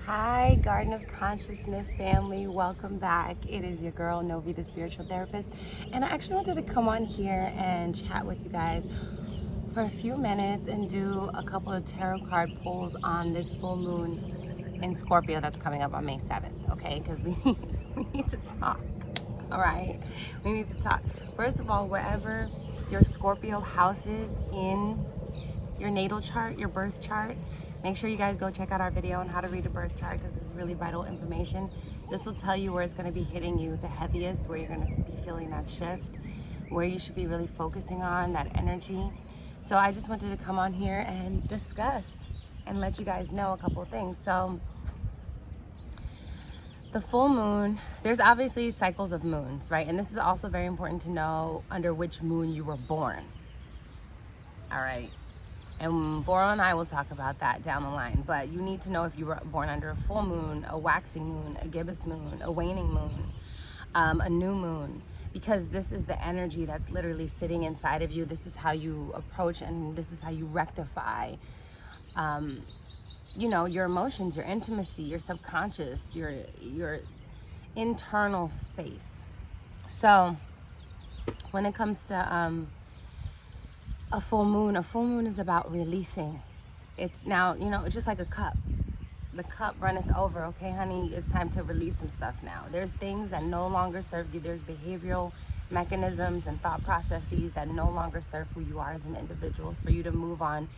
Hi, Garden of Consciousness family. Welcome back. It is your girl, Novi, the spiritual therapist. And I actually wanted to come on here and chat with you guys for a few minutes and do a couple of tarot card pulls on this full moon in Scorpio that's coming up on May 7th, okay? Because we need to talk, all right? We need to talk. First of all, wherever your Scorpio house is in your natal chart, your birth chart, make sure you guys go check out our video on how to read a birth chart because this is really vital information. This will tell you where it's going to be hitting you the heaviest, where you're going to be feeling that shift, where you should be really focusing on that energy. So I just wanted to come on here and discuss and let you guys know a couple of things. So the full moon, there's obviously cycles of moons, right? And this is also very important to know under which moon you were born. All right. And Boro and I will talk about that down the line. But you need to know if you were born under a full moon, a waxing moon, a gibbous moon, a waning moon, a new moon. Because this is the energy that's literally sitting inside of you. This is how you approach and this is how you rectify, your emotions, your intimacy, your subconscious, your internal space. So when it comes to a full moon is about releasing. It's now, just like a cup. The cup runneth over, okay, honey? It's time to release some stuff now. There's things that no longer serve you. There's behavioral mechanisms and thought processes that no longer serve who you are as an individual, for you to move on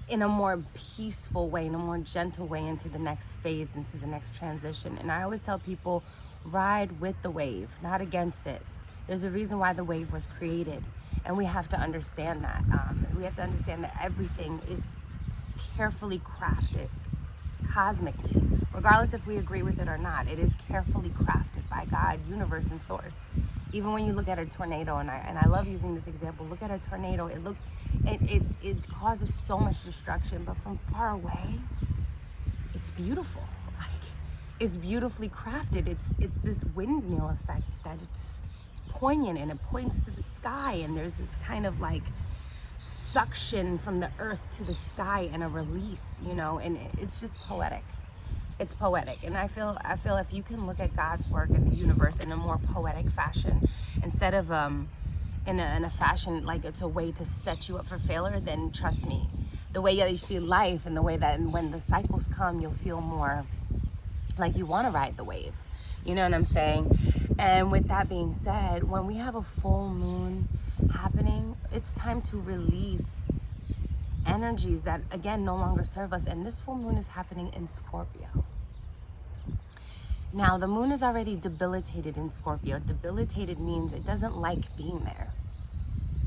in a more peaceful way, in a more gentle way into the next phase, into the next transition. And I always tell people, ride with the wave, not against it. There's a reason why the wave was created. And we have to understand that. We have to understand that everything is carefully crafted cosmically, regardless if we agree with it or not. It is carefully crafted by God, universe, and source. Even when you look at a tornado, and I love using this example, look at a tornado. It causes so much destruction, but from far away, it's beautiful. Like, it's beautifully crafted. It's this windmill effect that it's poignant, and it points to the sky, and there's this kind of like suction from the earth to the sky and a release, and it's just poetic. It's poetic. And I feel if you can look at God's work and the universe in a more poetic fashion, instead of in a fashion like it's a way to set you up for failure, then trust me, the way you see life and the way that when the cycles come, you'll feel more like you want to ride the wave. You know what I'm saying? And with that being said, when we have a full moon happening, it's time to release energies that, again, no longer serve us. And this full moon is happening in Scorpio. Now, the moon is already debilitated in Scorpio. Debilitated means it doesn't like being there,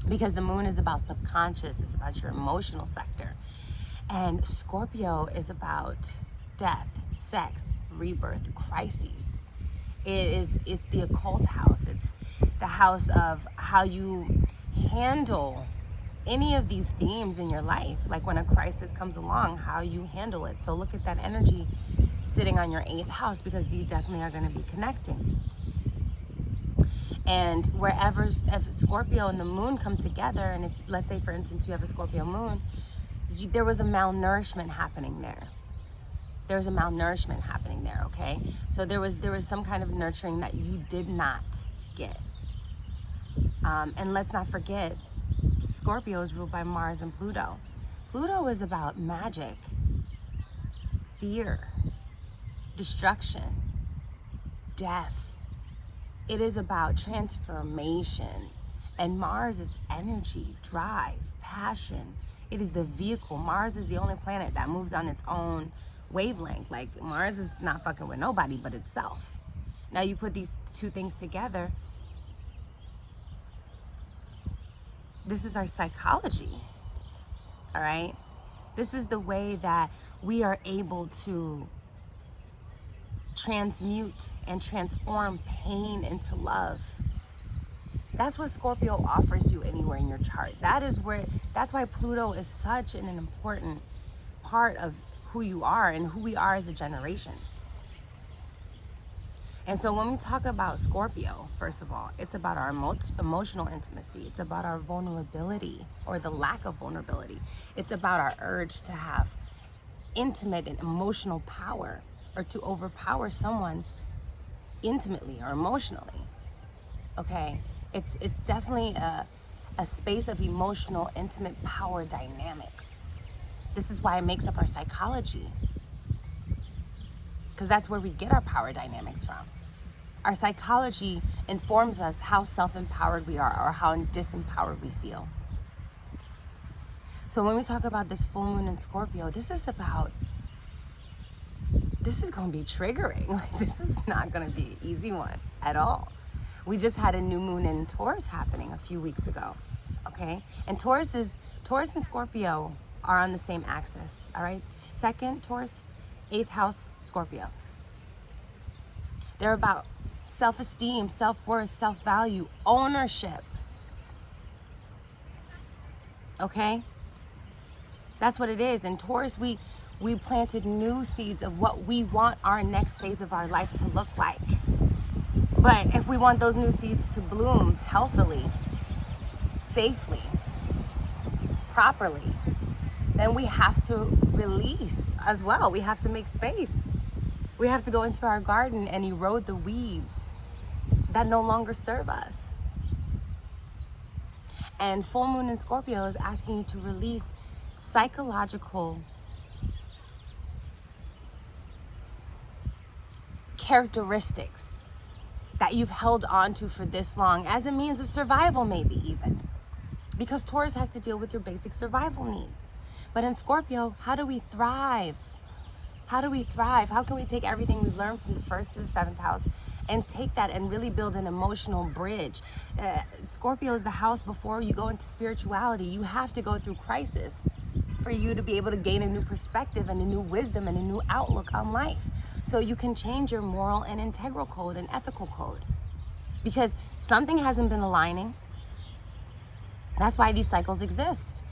because the moon is about subconscious. It's about your emotional sector. And Scorpio is about death, sex, rebirth, crises. It's the occult house. It's the house of how you handle any of these themes in your life. Like when a crisis comes along, how you handle it. So look at that energy sitting on your 8th house, because these definitely are going to be connecting. And if Scorpio and the moon come together, and if, let's say, for instance, you have a Scorpio moon, there was a malnourishment happening there. There's a malnourishment happening there, okay? So there was some kind of nurturing that you did not get. And let's not forget, Scorpio is ruled by Mars and Pluto. Pluto is about magic, fear, destruction, death. It is about transformation. And Mars is energy, drive, passion. It is the vehicle. Mars is the only planet that moves on its own wavelength. Like, Mars is not fucking with nobody but itself. Now you put these two things together, this is our psychology, all right? This is the way that we are able to transmute and transform pain into love. That's what Scorpio offers you anywhere in your chart. That's why Pluto is such an important part of who you are and who we are as a generation. And so when we talk about Scorpio, first of all, it's about our emotional intimacy. It's about our vulnerability, or the lack of vulnerability. It's about our urge to have intimate and emotional power, or to overpower someone intimately or emotionally. Okay, it's definitely a space of emotional, intimate power dynamics. This is why it makes up our psychology, because that's where we get our power dynamics from. Our psychology informs us how self-empowered we are or how disempowered we feel. So when we talk about this full moon in Scorpio, this is going to be triggering. Like, this is not going to be an easy one at all. We just had a new moon in Taurus happening a few weeks ago, okay? And Taurus and Scorpio are on the same axis, all right? Second Taurus, 8th house Scorpio. They're about self-esteem, self-worth, self-value, ownership, okay? That's what it is. In Taurus, we planted new seeds of what we want our next phase of our life to look like. But if we want those new seeds to bloom healthily, safely, properly, then we have to release as well. We have to make space. We have to go into our garden and erode the weeds that no longer serve us. And full moon in Scorpio is asking you to release psychological characteristics that you've held on to for this long as a means of survival, maybe even. Because Taurus has to deal with your basic survival needs. But in Scorpio, how do we thrive? How do we thrive? How can we take everything we've learned from the 1st to the 7th house and take that and really build an emotional bridge? Scorpio is the house before you go into spirituality. You have to go through crisis for you to be able to gain a new perspective and a new wisdom and a new outlook on life. So you can change your moral and integral code and ethical code. Because something hasn't been aligning. That's why these cycles exist.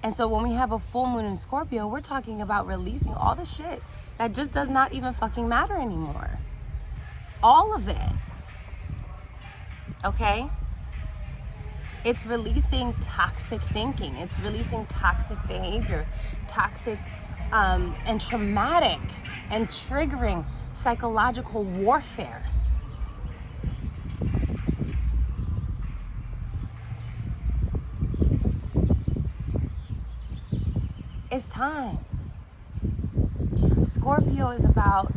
And so when we have a full moon in Scorpio, we're talking about releasing all the shit that just does not even fucking matter anymore. All of it. Okay? It's releasing toxic thinking. It's releasing toxic behavior, toxic and traumatic and triggering psychological warfare. It's time. Scorpio is about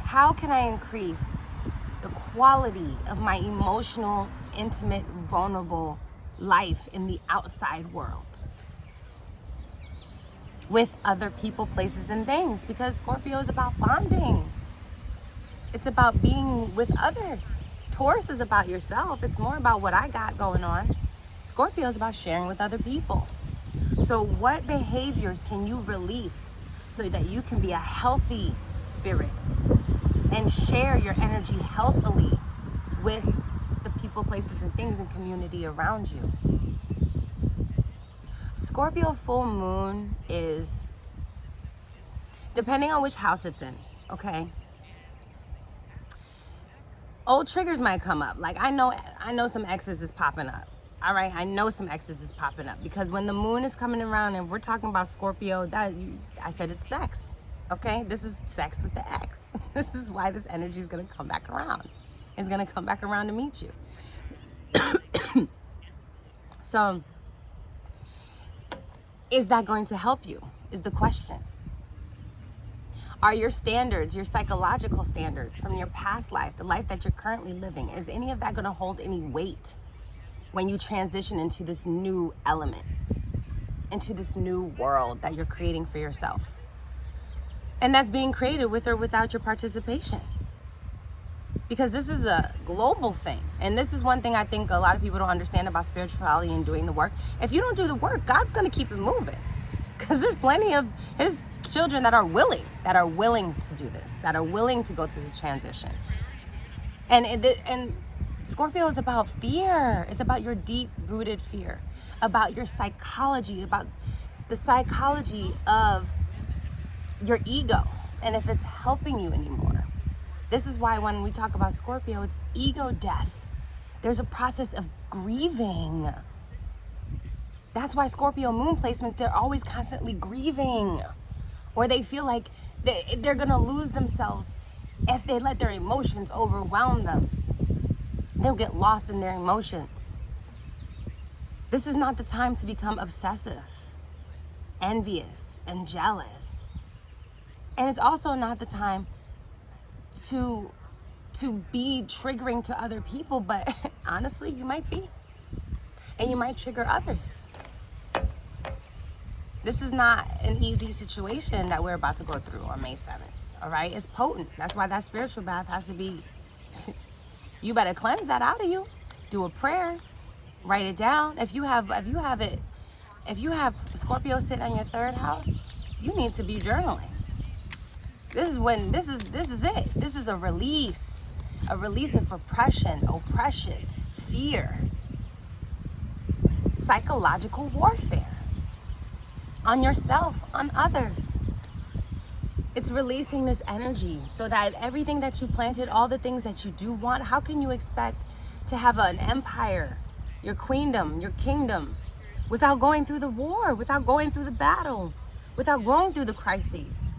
how can I increase the quality of my emotional, intimate, vulnerable life in the outside world with other people, places, and things, because Scorpio is about bonding. It's about being with others. Taurus is about yourself. It's more about what I got going on. Scorpio is about sharing with other people. So what behaviors can you release so that you can be a healthy spirit and share your energy healthily with the people, places, and things and community around you? Scorpio full moon is, depending on which house it's in, okay? Old triggers might come up. Like I know some exes is popping up. All right, I know some exes is popping up because when the moon is coming around and we're talking about Scorpio, I said it's sex, okay? This is sex with the ex. This is why this energy is gonna come back around. It's gonna come back around to meet you. So, is that going to help you, is the question. Are your standards, your psychological standards from your past life, the life that you're currently living, is any of that gonna hold any weight when you transition into this new element, into this new world that you're creating for yourself? And that's being created with or without your participation. Because this is a global thing. And this is one thing I think a lot of people don't understand about spirituality and doing the work. If you don't do the work, God's gonna keep it moving. Because there's plenty of his children that are willing to do this, that are willing to go through the transition. And Scorpio is about fear. It's about your deep-rooted fear, about your psychology, about the psychology of your ego, and if it's helping you anymore. This is why when we talk about Scorpio, it's ego death. There's a process of grieving. That's why Scorpio moon placements, they're always constantly grieving, or they feel like they're gonna lose themselves if they let their emotions overwhelm them. They'll get lost in their emotions. This is not the time to become obsessive, envious, and jealous. And it's also not the time to be triggering to other people, but honestly, you might be. And you might trigger others. This is not an easy situation that we're about to go through on May 7th, all right? It's potent. That's why that spiritual bath has to be, you better cleanse that out of you. Do a prayer, write it down. If you have Scorpio sitting on your third house, you need to be journaling. This is it. This is a release of repression, oppression, fear, psychological warfare on yourself, on others. It's releasing this energy so that everything that you planted, all the things that you do want, how can you expect to have an empire, your queendom, your kingdom, without going through the war, without going through the battle, without going through the crises?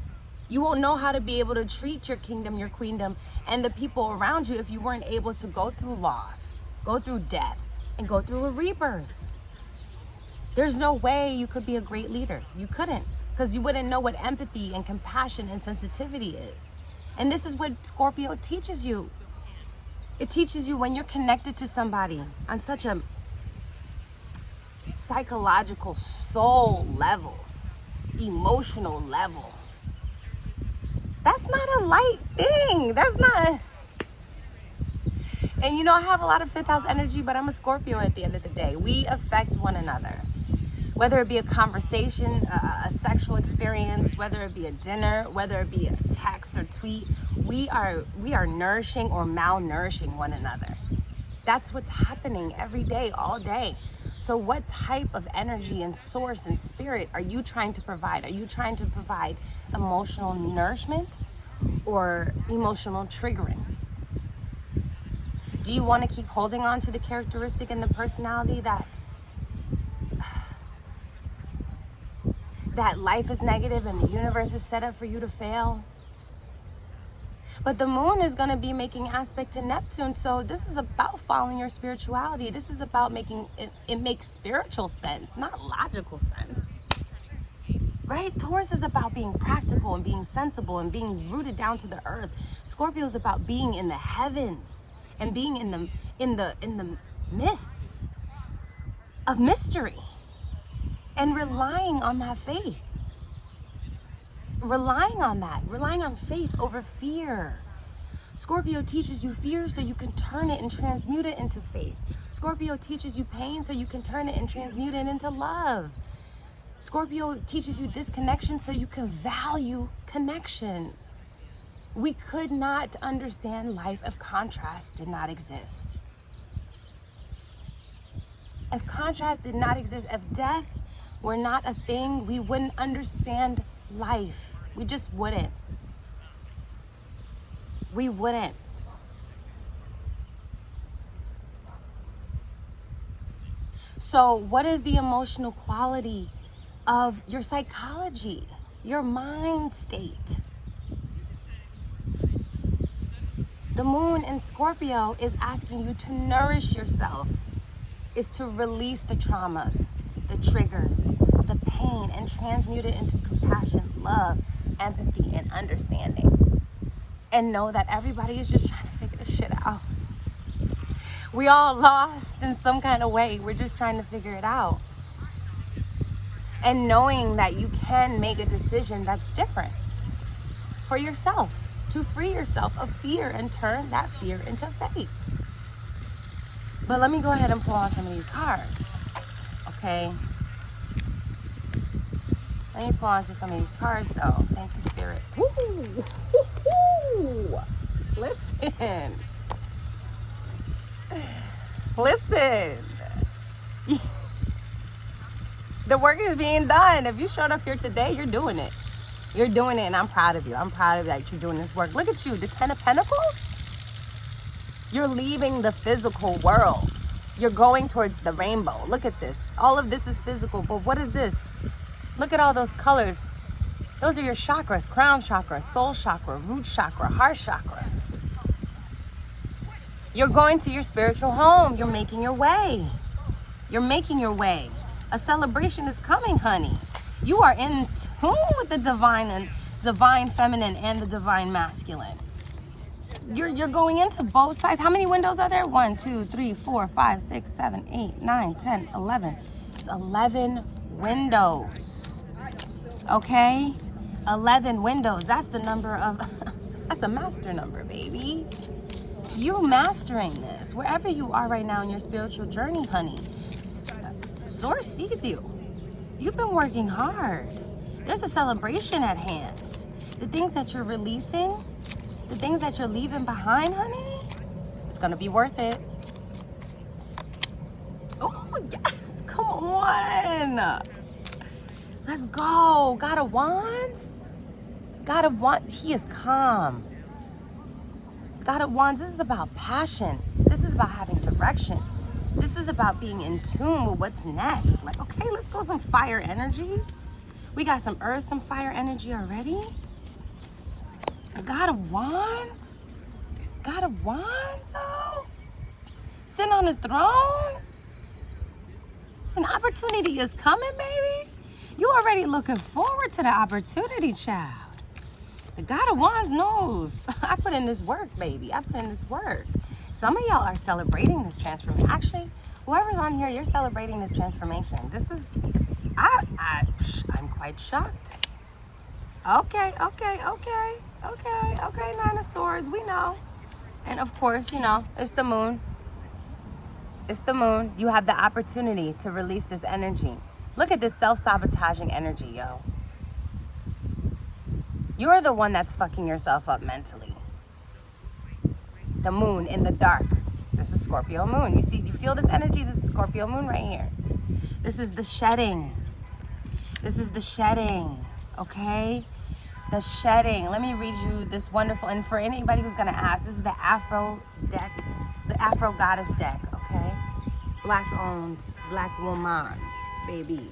You won't know how to be able to treat your kingdom, your queendom, and the people around you if you weren't able to go through loss, go through death, and go through a rebirth. There's no way you could be a great leader. You couldn't, because you wouldn't know what empathy and compassion and sensitivity is. And this is what Scorpio teaches you. It teaches you when you're connected to somebody on such a psychological, soul level, emotional level. That's not a light thing. That's not. And you know, I have a lot of fifth house energy, but I'm a Scorpio at the end of the day. We affect one another. Whether it be a conversation, a sexual experience, whether it be a dinner, whether it be a text or tweet, we are nourishing or malnourishing one another. That's what's happening every day, all day. So what type of energy and source and spirit are you trying to provide? Are you trying to provide emotional nourishment or emotional triggering? Do you want to keep holding on to the characteristic and the personality that life is negative and the universe is set up for you to fail? But the moon is going to be making aspect to Neptune, so this is about following your spirituality. This is about making it make spiritual sense, not logical sense. Right? Taurus is about being practical and being sensible and being rooted down to the earth. Scorpio is about being in the heavens and being in the mists of mystery and relying on that faith. Relying on faith over fear. Scorpio teaches you fear so you can turn it and transmute it into faith. Scorpio teaches you pain so you can turn it and transmute it into love. Scorpio teaches you disconnection so you can value connection. We could not understand life if contrast did not exist. If contrast did not exist, if death were not a thing, we wouldn't understand life. We just wouldn't. We wouldn't. So what is the emotional quality of your psychology, your mind state? The moon in Scorpio is asking you to nourish yourself, is to release the traumas, the triggers, the pain, and transmute it into compassion, love, empathy, and understanding. And know that everybody is just trying to figure this shit out. We all lost in some kind of way. We're just trying to figure it out. And knowing that you can make a decision that's different for yourself, to free yourself of fear and turn that fear into faith. But let me go ahead and pull out some of these cards, okay? Let me pull out some of these cards, though. Thank you, Spirit. Woo! Woo-hoo! Listen. Listen. The work is being done. If you showed up here today, you're doing it. You're doing it, and I'm proud of you. I'm proud of that you're doing this work. Look at you, the Ten of Pentacles. You're leaving the physical world. You're going towards the rainbow. Look at this. All of this is physical, but what is this? Look at all those colors. Those are your chakras: crown chakra, soul chakra, root chakra, heart chakra. You're going to your spiritual home. You're making your way. You're making your way. A celebration is coming, honey. You are in tune with the divine and divine feminine and the divine masculine. You're going into both sides. How many windows are there? 1, 2, 3, 4, 5, 6, 7, 8, 9, 10, 11. It's 11 windows. Okay? 11 windows. That's the number of, that's a master number, baby. You mastering this. Wherever you are right now in your spiritual journey, honey, Source sees you. You've been working hard. There's a celebration at hand. The things that you're releasing, the things that you're leaving behind, honey, it's gonna be worth it. Oh, yes, come on. Let's go. God of Wands? God of Wands, he is calm. God of Wands, this is about passion. This is about having direction. This is about being in tune with what's next. Like, okay, let's go some fire energy. We got some earth, some fire energy already. God of Wands? God of Wands, though? Sitting on his throne? An opportunity is coming, baby. You already looking forward to the opportunity, child. The God of Wands knows. I put in this work, baby. I put in this work. Some of y'all are celebrating this transformation. Actually, whoever's on here, you're celebrating this transformation. This is, I'm quite shocked. Okay, Nine of Swords, we know. And of course, you know, it's the moon. It's the moon. You have the opportunity to release this energy. Look at this self-sabotaging energy, yo. You're the one that's fucking yourself up mentally. The moon in the dark. This is Scorpio moon. You see, you feel this energy? This is Scorpio moon right here. This is the shedding. This is the shedding, okay? The shedding. Let me read you this wonderful, and for anybody who's gonna ask, this is the Afro deck, the Afro goddess deck, okay? Black owned, black woman, baby.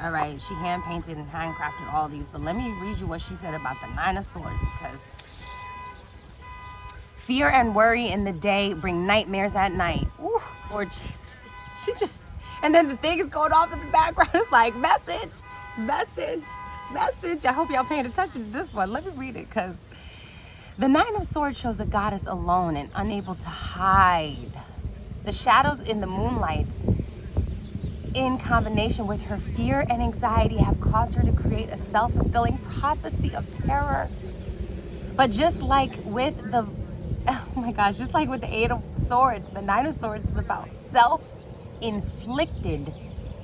All right, she hand painted and handcrafted all these, but let me read you what she said about the Nine of Swords, because fear and worry in the day bring nightmares at night. Ooh, Lord Jesus. She just, and then the thing is going off in the background. It's like, message. I hope y'all paying attention to this one. Let me read it, because the Nine of Swords shows a goddess alone and unable to hide. The shadows in the moonlight, in combination with her fear and anxiety, have caused her to create a self-fulfilling prophecy of terror. But just like with the, oh my gosh, just like with the Eight of Swords, the Nine of Swords is about self-inflicted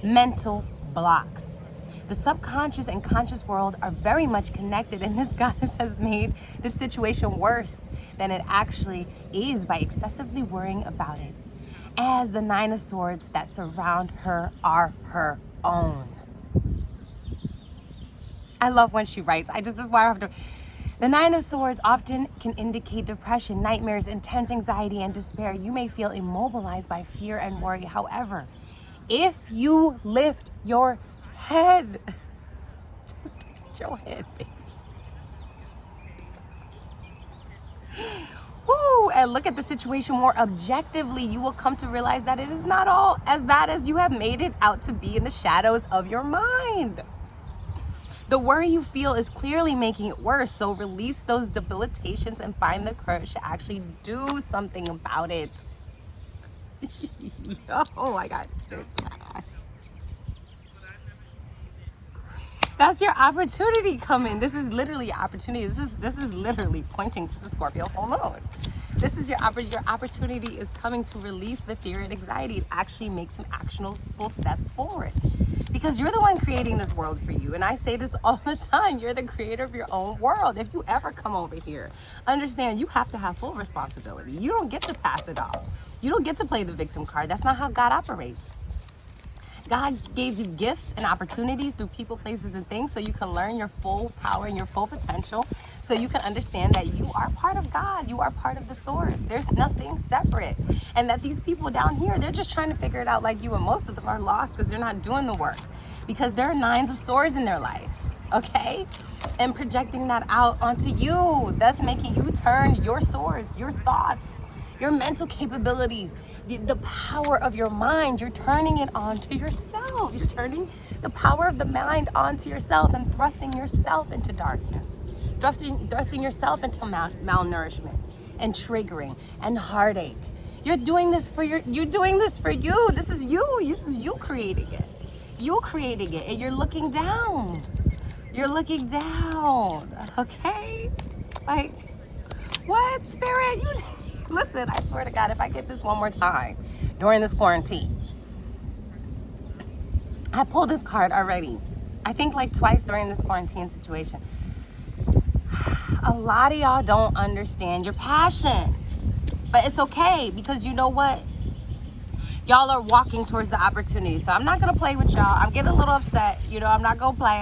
mental blocks. The subconscious and conscious world are very much connected, and this goddess has made this situation worse than it actually is by excessively worrying about it, as the Nine of Swords that surround her are her own. I love when she writes. This is why I have to. The Nine of Swords often can indicate depression, nightmares, intense anxiety, and despair. You may feel immobilized by fear and worry. However, if you lift your head, just lift your head, baby. Woo, and look at the situation more objectively, you will come to realize that it is not all as bad as you have made it out to be in the shadows of your mind. The worry you feel is clearly making it worse, so release those debilitations and find the courage to actually do something about it. Oh my God, tears in my eyes. That's your opportunity coming. This is literally your opportunity. This is literally pointing to the Scorpio full moon. This is your opportunity is coming to release the fear and anxiety and actually make some actionable steps forward. Because you're the one creating this world for you. And I say this all the time. You're the creator of your own world. If you ever come over here, understand you have to have full responsibility. You don't get to pass it off. You don't get to play the victim card. That's not how God operates. God gave you gifts and opportunities through people, places, and things so you can learn your full power and your full potential So you can understand that you are part of God. You are part of the source. There's nothing separate. And that these people down here, they're just trying to figure it out like you, and most of them are lost because they're not doing the work. Because there are 9s of swords in their life, okay? And projecting that out onto you, thus making you turn your swords, your thoughts, your mental capabilities, the power of your mind, you're turning it onto yourself. You're turning the power of the mind onto yourself and thrusting yourself into darkness. Thrusting yourself into malnourishment and triggering and heartache. You're doing this for you. This is you creating it. You creating it, and you're looking down. You're looking down, okay? Like, what, Spirit? Listen, I swear to God, if I get this one more time during this quarantine, I pulled this card already. I think like twice during this quarantine situation. A lot of y'all don't understand your passion, but it's okay, because you know what? Y'all are walking towards the opportunity. So I'm not gonna play with y'all. I'm getting a little upset. You know, I'm not gonna play.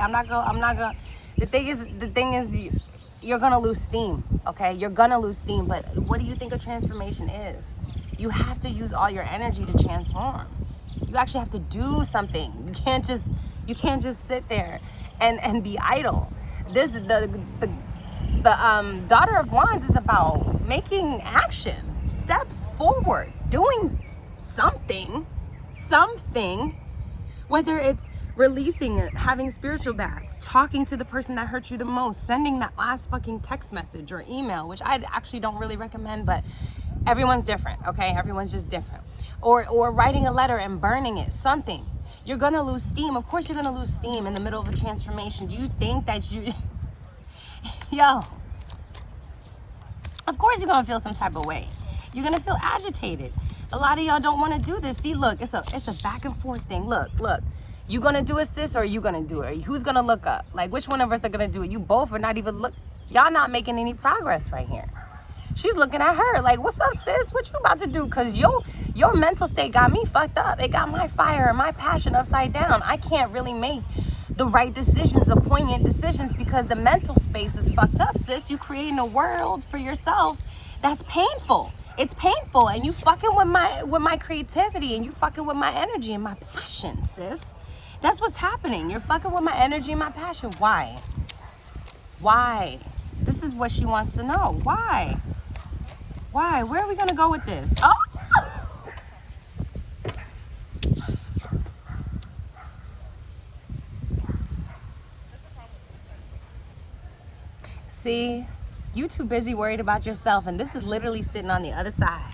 The thing is, you're gonna lose steam, okay? You're gonna lose steam, but what do you think a transformation is? You have to use all your energy to transform. You actually have to do something. You can't just sit there and be idle. The Daughter of Wands is about making action, steps forward, doing something, whether it's releasing it, having a spiritual bath, talking to the person that hurt you the most, sending that last fucking text message or email, which I actually don't really recommend, but everyone's different, okay? Everyone's just different. Or writing a letter and burning it, something. You're gonna lose steam. Of course you're gonna lose steam in the middle of a transformation. Do you think that yo, of course you're gonna feel some type of way. You're gonna feel agitated. A lot of y'all don't wanna do this. See, look, it's a back and forth thing. Look. You gonna do it, sis, or are you gonna do it? Who's gonna look up? Like, which one of us are gonna do it? You both are not even y'all not making any progress right here. She's looking at her like, what's up, sis? What you about to do? Because your mental state got me fucked up. It got my fire and my passion upside down. I can't really make the right decisions, the poignant decisions, because the mental space is fucked up, sis. You creating a world for yourself that's painful. It's painful, and you fucking with my creativity, and you fucking with my energy and my passion, sis. That's what's happening. You're fucking with my energy and my passion. Why? This is what she wants to know. Why? Where are we gonna go with this? Oh! See, you too busy worried about yourself, and this is literally sitting on the other side.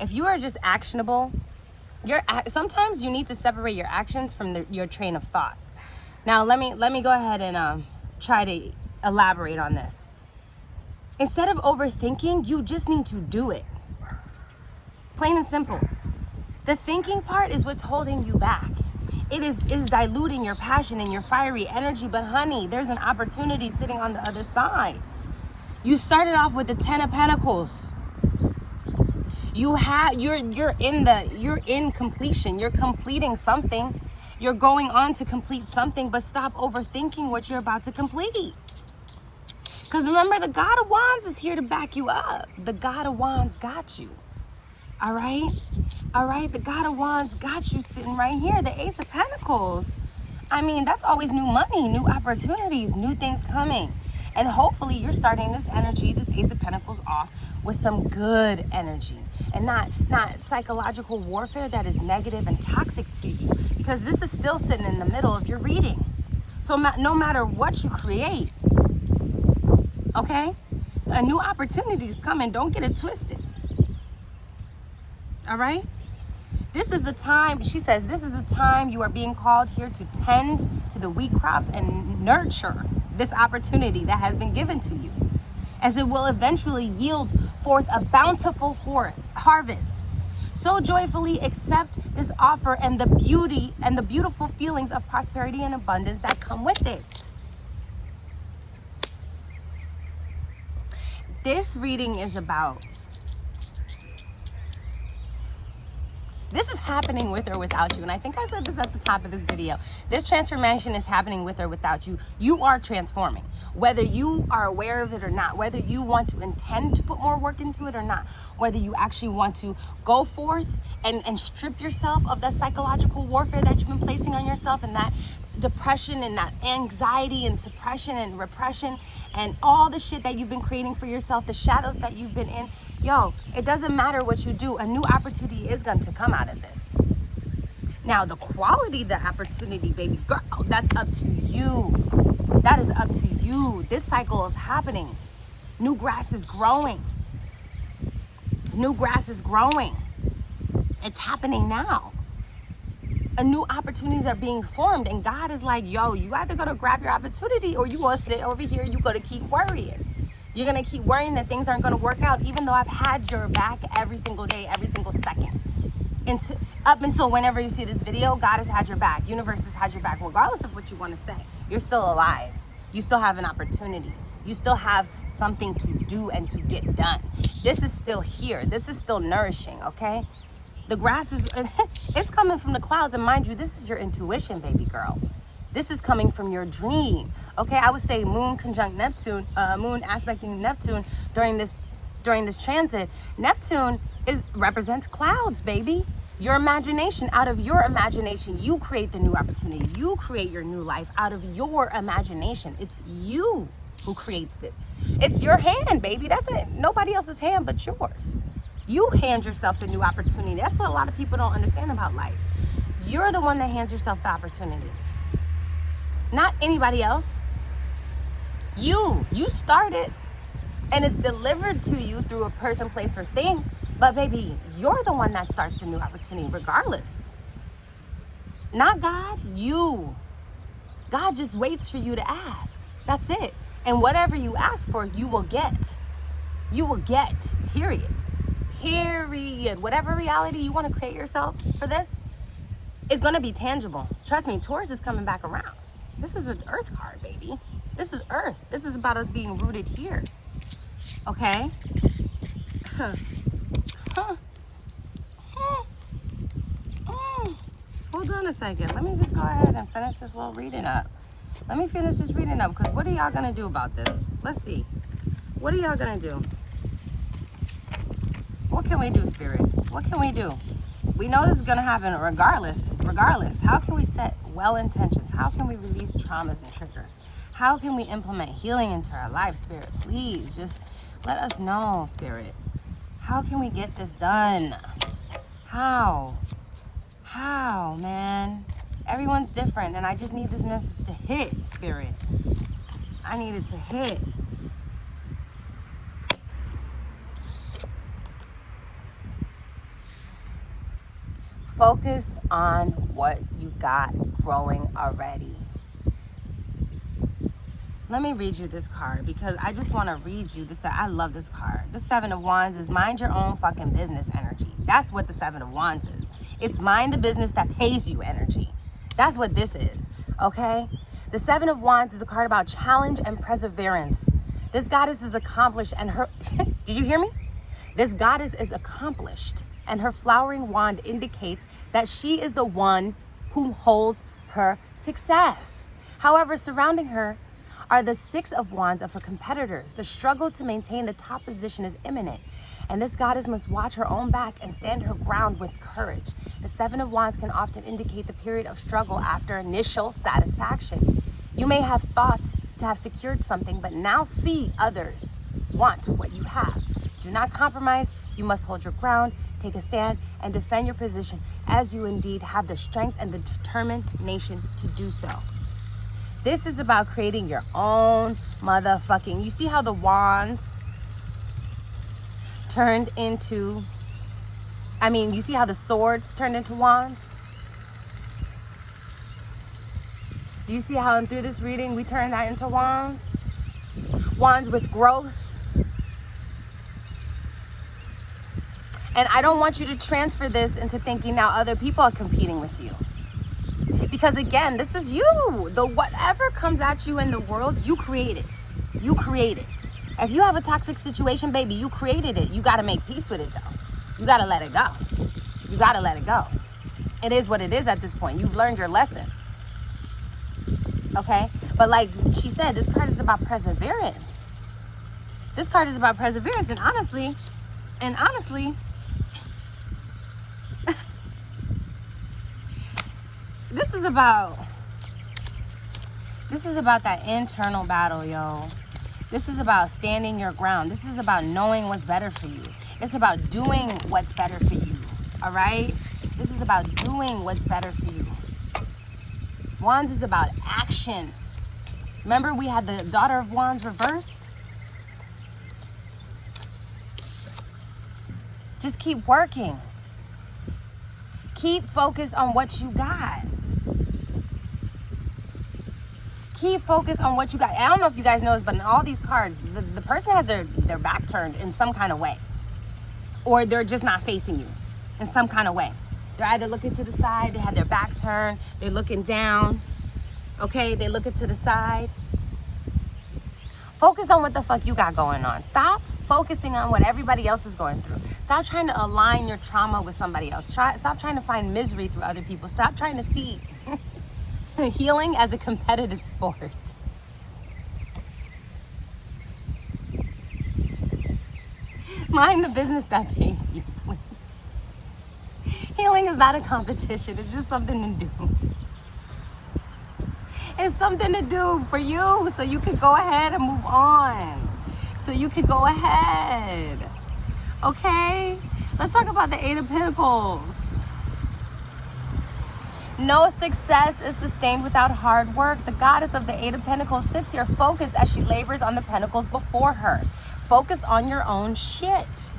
If you are just actionable, sometimes you need to separate your actions from your train of thought. Now, let me go ahead and try to elaborate on this. Instead of overthinking, you just need to do it. Plain and simple. The thinking part is what's holding you back. It is diluting your passion and your fiery energy. But honey, there's an opportunity sitting on the other side. You started off with the 10 of Pentacles. You're in completion. You're completing something. You're going on to complete something, but stop overthinking what you're about to complete. Because remember, the God of Wands is here to back you up. The God of Wands got you. All right? The God of Wands got you sitting right here. The Ace of Pentacles. I mean, that's always new money, new opportunities, new things coming. And hopefully you're starting this energy, this Ace of Pentacles, off with some good energy. And not psychological warfare that is negative and toxic to you. Because this is still sitting in the middle of your reading. So no matter what you create, okay? A new opportunity is coming. Don't get it twisted. All right? This is the time, she says, this is the time you are being called here to tend to the wheat crops and nurture this opportunity that has been given to you, as it will eventually yield forth a bountiful harvest. So joyfully accept this offer and the beauty and the beautiful feelings of prosperity and abundance that come with it. This reading is about This is happening with or without you. And I think I said this at the top of this video. This transformation is happening with or without you. You are transforming. Whether you are aware of it or not, whether you want to intend to put more work into it or not, whether you actually want to go forth and strip yourself of that psychological warfare that you've been placing on yourself, and that depression and that anxiety and suppression and repression and all the shit that you've been creating for yourself, the shadows that you've been in. Yo, it doesn't matter what you do. A new opportunity is going to come out of this. Now, the quality of the opportunity, baby girl, that's up to you. That is up to you. This cycle is happening. New grass is growing. New grass is growing. It's happening now. New opportunities are being formed, and God is like, yo, you either gonna grab your opportunity or you gonna sit over here and you gonna keep worrying. You're gonna keep worrying that things aren't gonna work out, even though I've had your back every single day, every single second. Up until whenever you see this video, God has had your back. Universe has had your back, regardless of what you wanna say. You're still alive. You still have an opportunity. You still have something to do and to get done. This is still here. This is still nourishing, okay? The grass is, it's coming from the clouds. And mind you, this is your intuition, baby girl. This is coming from your dream. Okay, I would say moon conjunct Neptune, moon aspecting Neptune during this transit. Neptune represents clouds, baby. Your imagination. Out of your imagination, you create the new opportunity. You create your new life out of your imagination. It's you who creates it. It's your hand, baby. That's it. Nobody else's hand but yours. You hand yourself the new opportunity. That's what a lot of people don't understand about life. You're the one that hands yourself the opportunity. Not anybody else. You start it, and it's delivered to you through a person, place, or thing. But baby, you're the one that starts the new opportunity regardless. Not God, you. God just waits for you to ask. That's it. And whatever you ask for, you will get. You will get, period. Period. Whatever reality you want to create yourself for this is going to be tangible. Trust me, Taurus is coming back around. This is an earth card, baby. This is earth. This is about us being rooted here. Okay? Hold on a second. Let me just go ahead and finish this little reading up. Let me finish this reading up, because what are y'all going to do about this? Let's see. What are y'all going to do? What can we do, Spirit? What can we do? We know this is going to happen regardless. How can we set well intentions? How can we release traumas and triggers? How can we implement healing into our life, Spirit? Please, just let us know, Spirit. How can we get this done? How, man? Everyone's different, and I just need this message to hit, Spirit. I need it to hit. Focus on what you got growing already. Let me read you this card, because I just want to read you this. I love this card. The Seven of Wands is mind your own fucking business energy. That's what the Seven of Wands is. It's mind the business that pays you energy. That's what this is, okay? The Seven of Wands is a card about challenge and perseverance. This goddess is accomplished, and her, did you hear me? This goddess is accomplished, and her flowering wand indicates that she is the one who holds her success. However, surrounding her are the Six of Wands of her competitors. The struggle to maintain the top position is imminent, and this goddess must watch her own back and stand her ground with courage. The Seven of Wands can often indicate the period of struggle after initial satisfaction. You may have thought to have secured something, but now see others want what you have. Do not compromise. You must hold your ground, take a stand, and defend your position, as you indeed have the strength and the determination to do so. This is about creating your own motherfucking... You see how the wands turned into... you see how the swords turned into wands? Do you see how through this reading we turn that into wands? Wands with growth. And I don't want you to transfer this into thinking now other people are competing with you. Because again, this is you. The whatever comes at you in the world, you create it. You create it. If you have a toxic situation, baby, you created it. You got to make peace with it, though. You got to let it go. You got to let it go. It is what it is at this point. You've learned your lesson. Okay? But like she said, this card is about perseverance. This card is about perseverance. And honestly, this is about that internal battle, yo. This is about standing your ground. This is about knowing what's better for you. It's about doing what's better for you. All right? This is about doing what's better for you. Wands is about action. Remember we had the Daughter of Wands reversed? Just keep working. Keep focused on what you got. Keep focused on what you got. I don't know if you guys noticed, but in all these cards, the person has their back turned in some kind of way. Or they're just not facing you in some kind of way. They're either looking to the side, they have their back turned, they're looking down, okay? They're looking to the side. Focus on what the fuck you got going on. Stop focusing on what everybody else is going through. Stop trying to align your trauma with somebody else. Stop trying to find misery through other people. Stop trying to see healing as a competitive sport. Mind the business that pays you, please. Healing is not a competition. It's just something to do. It's something to do for you so you can go ahead and move on. So you can go ahead. Okay? Let's talk about the Eight of Pentacles. No success is sustained without hard work. The goddess of the Eight of Pentacles sits here focused as she labors on the pentacles before her. Focus on your own shit.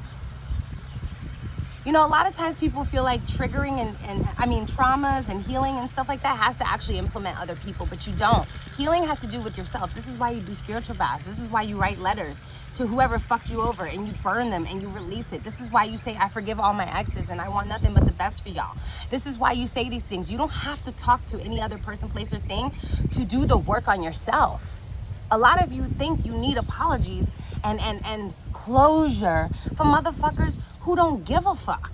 You know, a lot of times people feel like triggering and traumas and healing and stuff like that has to actually implement other people, but you don't. Healing has to do with yourself. This is why you do spiritual baths. This is why you write letters to whoever fucked you over and you burn them and you release it. This is why you say, I forgive all my exes and I want nothing but the best for y'all. This is why you say these things. You don't have to talk to any other person, place, or thing to do the work on yourself. A lot of you think you need apologies and closure from motherfuckers who don't give a fuck,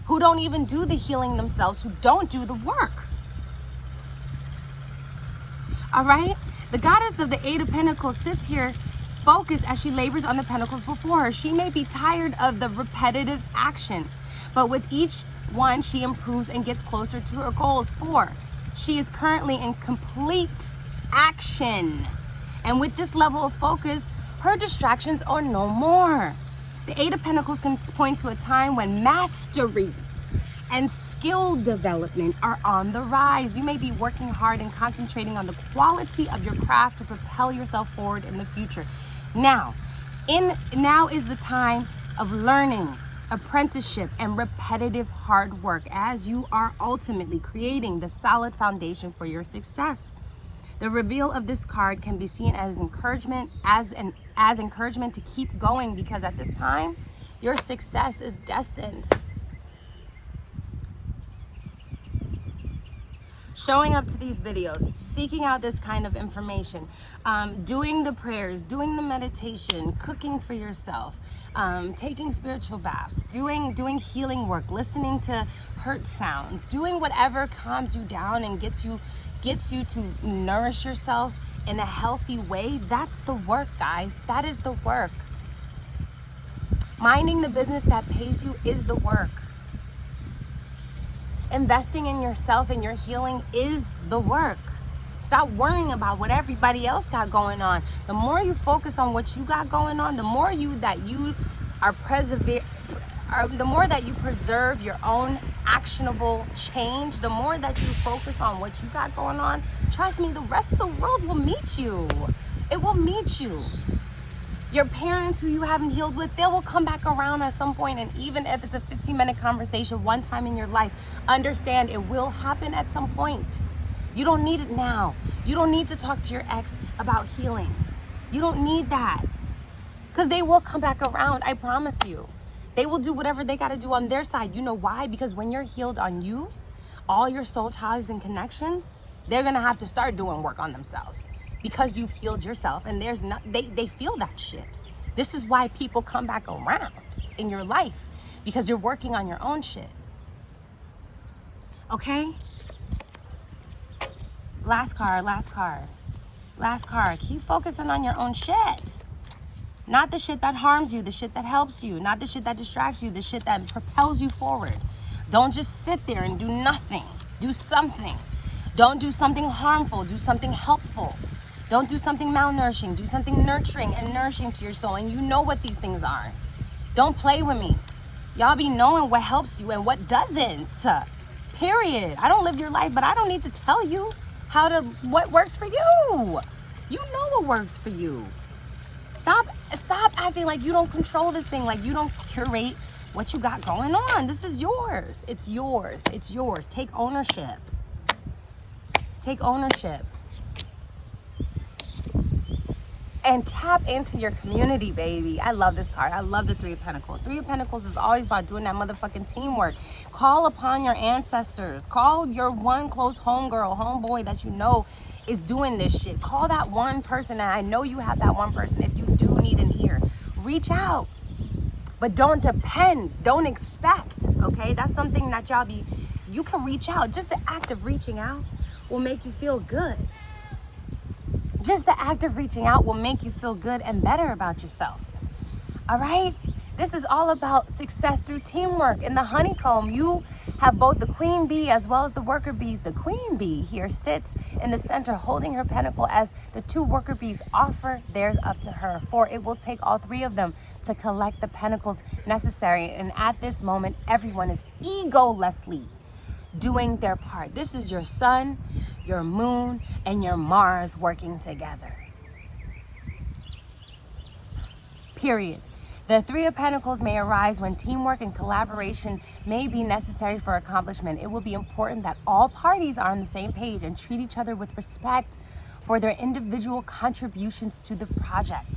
who don't even do the healing themselves, who don't do the work. All right? The goddess of the Eight of Pentacles sits here focused as she labors on the pentacles before her. She may be tired of the repetitive action, but with each one, she improves and gets closer to her goals. 4, she is currently in complete action. And with this level of focus, her distractions are no more. The Eight of Pentacles can point to a time when mastery and skill development are on the rise. You may be working hard and concentrating on the quality of your craft to propel yourself forward in the future. Now is the time of learning, apprenticeship, and repetitive hard work as you are ultimately creating the solid foundation for your success. The reveal of this card can be seen as encouragement, as encouragement to keep going, because at this time, your success is destined. Showing up to these videos, seeking out this kind of information, doing the prayers, doing the meditation, cooking for yourself, taking spiritual baths, doing healing work, listening to hurt sounds, doing whatever calms you down and gets you to nourish yourself in a healthy way. That's the work, guys. That is the work. Minding the business that pays you is the work. Investing in yourself and your healing is the work. Stop worrying about what everybody else got going on. The more you focus on what you got going on, the more the more that you preserve your own actionable change, the more that you focus on what you got going on, trust me, the rest of the world will meet you. It will meet you. Your parents who you haven't healed with, they will come back around at some point, and even if it's a 15-minute conversation one time in your life, understand it will happen at some point. You don't need it now. You don't need to talk to your ex about healing. You don't need that, because they will come back around, I promise you. They will do whatever they got to do on their side. You know why? Because when you're healed on you, all your soul ties and connections, they're going to have to start doing work on themselves because you've healed yourself, and they feel that shit. This is why people come back around in your life, because you're working on your own shit. Okay? Last card, last card. Last card. Keep focusing on your own shit. Not the shit that harms you, the shit that helps you. Not the shit that distracts you, the shit that propels you forward. Don't just sit there and do nothing. Do something. Don't do something harmful. Do something helpful. Don't do something malnourishing. Do something nurturing and nourishing to your soul. And you know what these things are. Don't play with me. Y'all be knowing what helps you and what doesn't. Period. I don't live your life, but I don't need to tell you what works for you. You know what works for you. Stop acting like you don't control this thing, like you don't curate what you got going on. This is yours. It's yours. It's yours. Take ownership. Take ownership. And tap into your community, baby. I love this card. I love the Three of Pentacles. Three of Pentacles is always about doing that motherfucking teamwork. Call upon your ancestors. Call your one close homegirl, homeboy that you know is doing this shit. Call that one person, and I know you have that one person. If you do need an ear, reach out. But don't depend. Don't expect, okay? That's something that you can reach out. Just the act of reaching out will make you feel good. Just the act of reaching out will make you feel good and better about yourself. All right? This is all about success through teamwork. In the honeycomb, you have both the queen bee as well as the worker bees. The queen bee here sits in the center holding her pentacle as the two worker bees offer theirs up to her. For it will take all three of them to collect the pentacles necessary. And at this moment, everyone is egolessly doing their part. This is your sun, your moon, and your Mars working together. Period. The Three of Pentacles may arise when teamwork and collaboration may be necessary for accomplishment. It will be important that all parties are on the same page and treat each other with respect for their individual contributions to the project.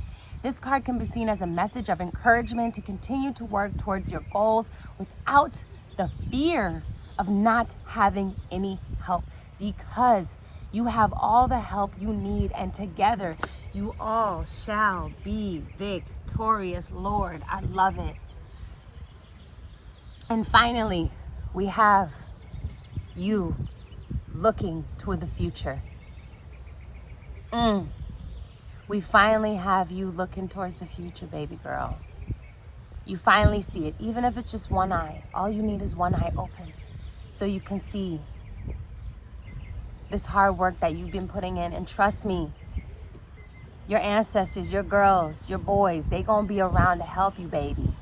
This card can be seen as a message of encouragement to continue to work towards your goals without the fear of not having any help, because you have all the help you need, and together you all shall be victorious. Lord, I love it. And finally, we have you looking toward the future. We finally have you looking towards the future, baby girl. You finally see it, even if it's just one eye. All you need is one eye open so you can see this hard work that you've been putting in. And trust me, your ancestors, your girls, your boys, they gonna be around to help you, baby.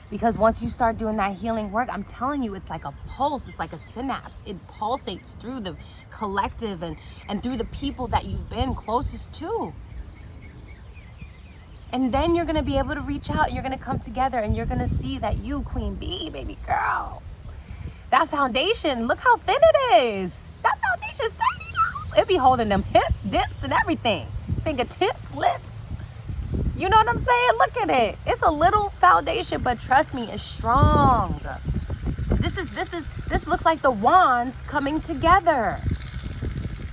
Because once you start doing that healing work, I'm telling you, it's like a pulse, it's like a synapse. It pulsates through the collective and through the people that you've been closest to. And then you're gonna be able to reach out, you're gonna come together, and you're gonna see that you, Queen Bee, baby girl, that foundation, look how thin it is. That foundation is thin. It be holding them hips, dips, and everything. Fingertips, lips. You know what I'm saying? Look at it. It's a little foundation, but trust me, it's strong. This looks like the wands coming together.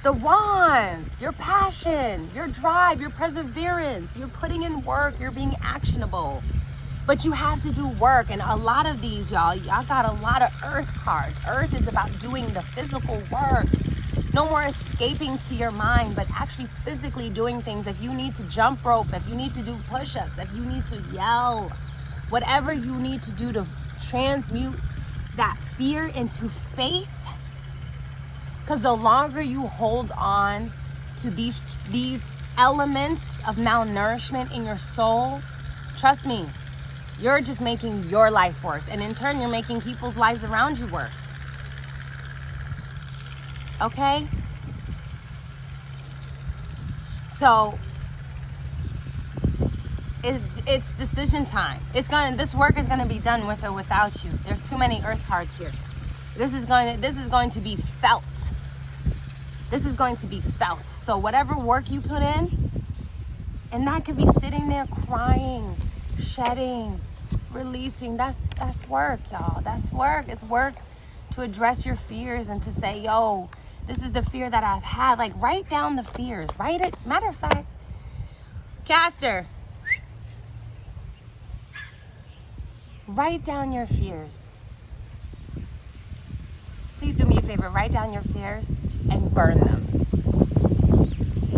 The wands, your passion, your drive, your perseverance, you're putting in work, you're being actionable. But you have to do work, and a lot of these, y'all got a lot of earth cards. Earth is about doing the physical work. No more escaping to your mind, but actually physically doing things. If you need to jump rope, if you need to do push-ups, if you need to yell, whatever you need to do to transmute that fear into faith. Because the longer you hold on to these elements of malnourishment in your soul, trust me, you're just making your life worse. And in turn, you're making people's lives around you worse. Okay? So, it's decision time. This work is gonna be done with or without you. There's too many earth cards here. This is going to be felt. This is going to be felt. So whatever work you put in, and that could be sitting there crying, shedding, releasing. That's work, y'all. That's work. It's work to address your fears and to say, yo, this is the fear that I've had. Like, write down the fears. Write it. Matter of fact, Caster, write down your fears. Please do me a favor, write down your fears and burn them.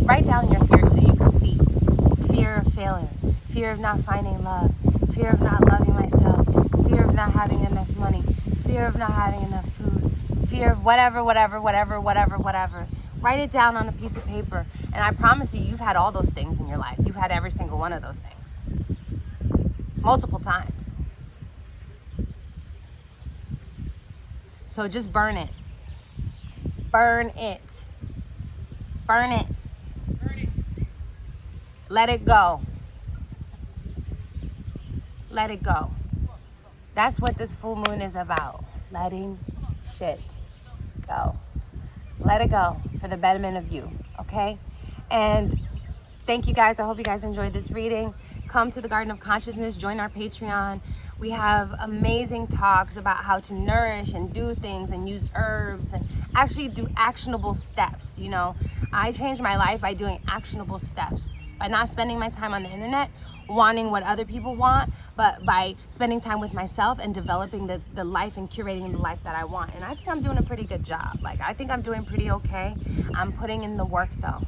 Write down your fears so you can see. Fear of failure, fear of not finding love, fear of not loving myself, fear of not having enough money, fear of not having enough food, fear of whatever. Write it down on a piece of paper. And I promise you, you've had all those things in your life. You've had every single one of those things. Multiple times. So just burn it. Burn it. Burn it. Let it go. Let it go. That's what this full moon is about. Letting shit go. Let it go for the betterment of you, okay? And thank you guys. I hope you guys enjoyed this reading. Come to the Garden of Consciousness. Join our Patreon. We have amazing talks about how to nourish and do things and use herbs and actually do actionable steps. You know, I changed my life by doing actionable steps, by not spending my time on the internet wanting what other people want, but by spending time with myself and developing the life and curating the life that I want. And I think I'm doing a pretty good job. Like, I think I'm doing pretty okay. I'm putting in the work though.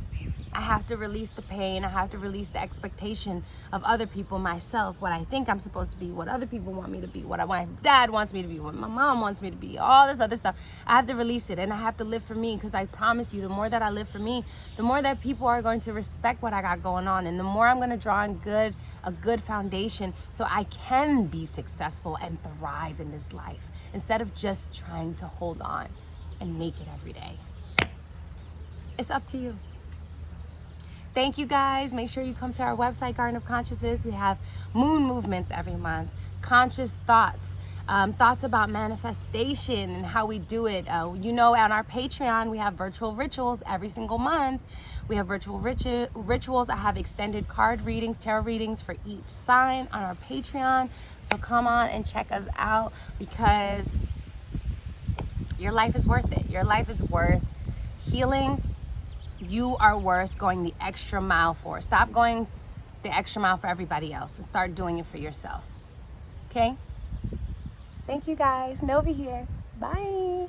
I have to release the pain. I have to release the expectation of other people, myself, what I think I'm supposed to be, what other people want me to be, what my dad wants me to be, what my mom wants me to be, all this other stuff. I have to release it, and I have to live for me, because I promise you, the more that I live for me, the more that people are going to respect what I got going on, and the more I'm going to draw in a good foundation so I can be successful and thrive in this life, instead of just trying to hold on and make it every day. It's up to you. Thank you guys. Make sure you come to our website, Garden of Consciousness. We have moon movements every month, conscious thoughts, thoughts about manifestation and how we do it. You know, on our Patreon, we have virtual rituals every single month. We have virtual rituals. I have extended card readings, tarot readings for each sign on our Patreon. So come on and check us out, because your life is worth it. Your life is worth healing. You are worth going the extra mile for. Stop going the extra mile for everybody else and start doing it for yourself. Okay? Thank you guys. Novi here. Bye.